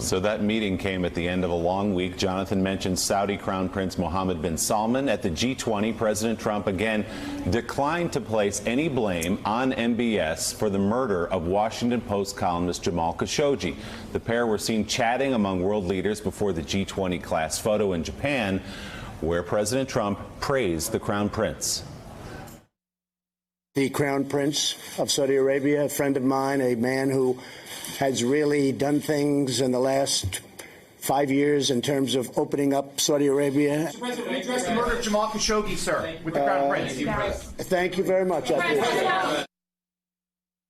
So that meeting came at the end of a long week. Jonathan mentioned Saudi Crown Prince Mohammed bin Salman. At the G20, President Trump again declined to place any blame on MBS for the murder of Washington Post columnist Jamal Khashoggi. The pair were seen chatting among world leaders before the G20 class photo in Japan, where President Trump praised the Crown Prince. The Crown Prince of Saudi Arabia, a friend of mine, a man who has really done things in the last 5 years in terms of opening up Saudi Arabia. Mr. President, we addressed the murder of Jamal Khashoggi, sir, with the Crown Prince. Thank you very much.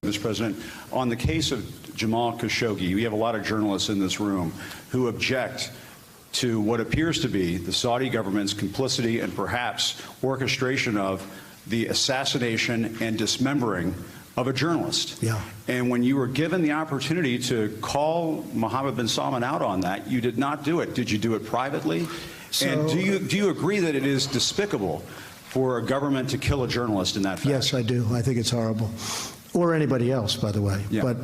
Mr. President, on the case of Jamal Khashoggi, we have a lot of journalists in this room who object to what appears to be the Saudi government's complicity and perhaps orchestration of the assassination and dismembering of a journalist. Yeah. And when you were given the opportunity to call Mohammed bin Salman out on that, you did not do it. Did you do it privately? And do you agree that it is despicable for a government to kill a journalist in that fashion? Yes, I do. I think it's horrible. Or anybody else, by the way. Yeah. But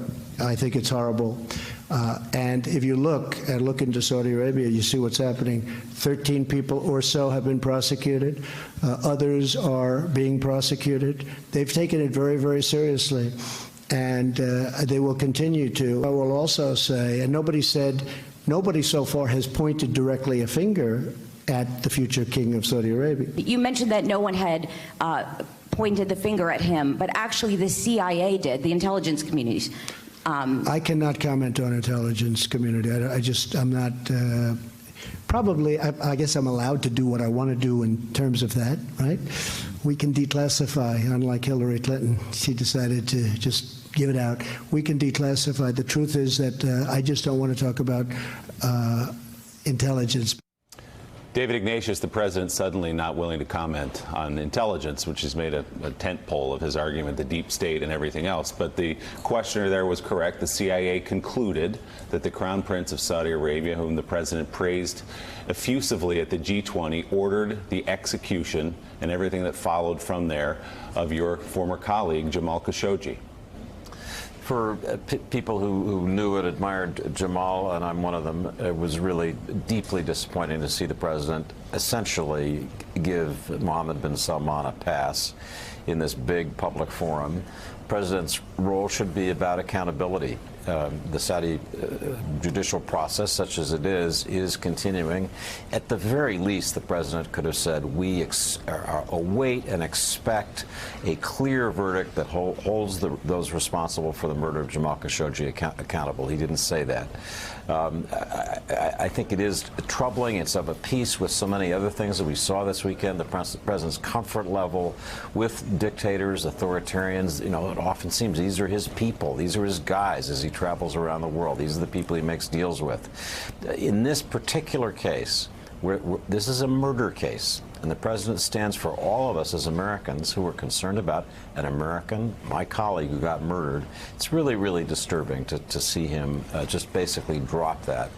I think it's horrible. And if you look into Saudi Arabia, you see what's happening. 13 people or so have been prosecuted. Others are being prosecuted. They've taken it very, very seriously. And they will continue to. I will also say, and nobody so far has pointed directly a finger at the future king of Saudi Arabia. You mentioned that no one had pointed the finger at him, but actually the CIA did, the intelligence communities. I cannot comment on intelligence community. I'm not, probably, I guess I'm allowed to do what I want to do in terms of that, right? We can declassify, unlike Hillary Clinton. She decided to just give it out. We can declassify. The truth is that I just don't want to talk about intelligence. David Ignatius, the president, suddenly not willing to comment on intelligence, which has made a tent pole of his argument, the deep state and everything else. But the questioner there was correct. The CIA concluded that the Crown Prince of Saudi Arabia, whom the president praised effusively at the G20, ordered the execution and everything that followed from there of your former colleague, Jamal Khashoggi. For people who knew and admired Jamal, and I'm one of them, it was really deeply disappointing to see the president essentially give Mohammed bin Salman a pass in this big public forum. The president's role should be about accountability. The Saudi judicial process, such as it is continuing. At the very least, the president could have said, we await and expect a clear verdict that holds those responsible for the murder of Jamal Khashoggi accountable. He didn't say that. I think it is troubling. It's of a piece with so many other things that we saw this weekend. The president's comfort level with dictators, authoritarians. You know, it often seems these are his people. These are his guys as he travels around the world. These are the people he makes deals with. In this particular case, this is a murder case, and the president stands for all of us as Americans who are concerned about an American, my colleague, who got murdered. It's really, really disturbing to see him just basically drop that.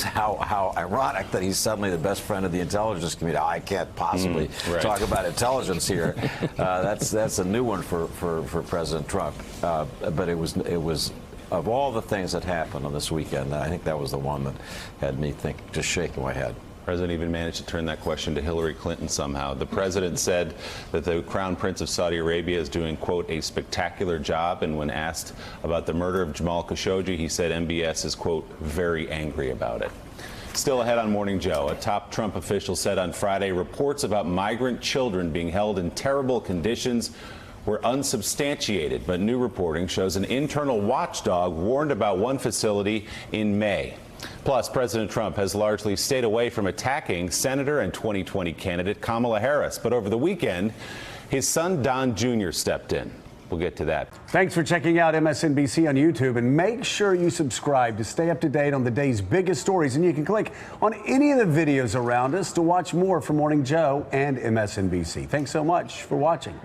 How ironic that he's suddenly the best friend of the intelligence community. I can't possibly talk about intelligence here. That's a new one for President Trump. But it was of all the things that happened on this weekend, I think that was the one that had me just shaking my head. The president even managed to turn that question to Hillary Clinton somehow. The president said that the Crown Prince of Saudi Arabia is doing, quote, a spectacular job. And when asked about the murder of Jamal Khashoggi, he said MBS is, quote, very angry about it. Still ahead on Morning Joe, a top Trump official said on Friday reports about migrant children being held in terrible conditions were unsubstantiated, but new reporting shows an internal watchdog warned about one facility in May. Plus, President Trump has largely stayed away from attacking Senator and 2020 candidate Kamala Harris. But over the weekend, his son Don Jr. stepped in. We'll get to that. Thanks for checking out MSNBC on YouTube, and make sure you subscribe to stay up to date on the day's biggest stories. And you can click on any of the videos around us to watch more from Morning Joe and MSNBC. Thanks so much for watching.